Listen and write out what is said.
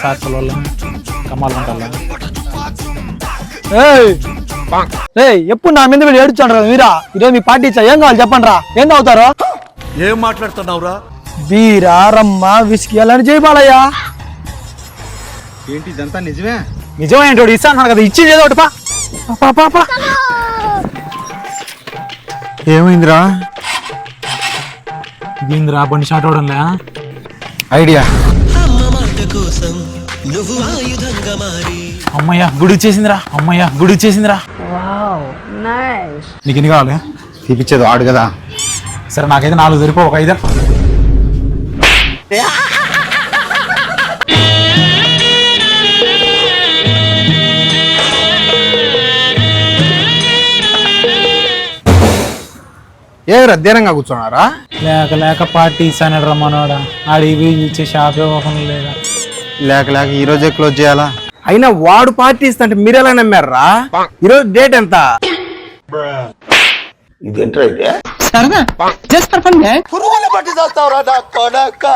సాక్షుల వల్ల కమ్మాలు ఉంటాలా ఎప్పుడు నా మీద మీరు ఏడుచాడు రా మీరా ఈరోజు మీ పార్టీ ఇచ్చా ఏం కావాలి చెప్పండి రా ఏం తాగుతారు ఏం మాట్లాడుతున్నావురా బీరా రమ్మ విస్కీ అలాంటి చేయబాలయ్యా ఏంటి ఇదంతా నిజమే నిజమేంటోడు ఇస్తాను కదా ఇచ్చింది ఏదో ఒకటి పా ఏమైందిరా దీంద్రా బండి షాట్ అవడంలే ఐడియా అమ్మయ్య గుడి చేసిందిరా నీకు ఎన్ని కావాలి తీపిచ్చేది ఆడు కదా సరే నాకైతే 4 సరిపో ఒక 5 ఏ రద్దీనంగా కూర్చున్నారా లేక పార్టీ ఇస్తానడు రమ్మనోడా ఆడివి ఇచ్చే షాపే ఓపెన్ లేదా లేక ఈ రోజే క్లోజ్ చేయాలా అయినా వాడు పార్టీ ఇస్తా మీరు ఎలా నమ్మారా ఈరోజు డేట్ ఎంత పురుగుల పట్టి చేస్తావురా నా కొడక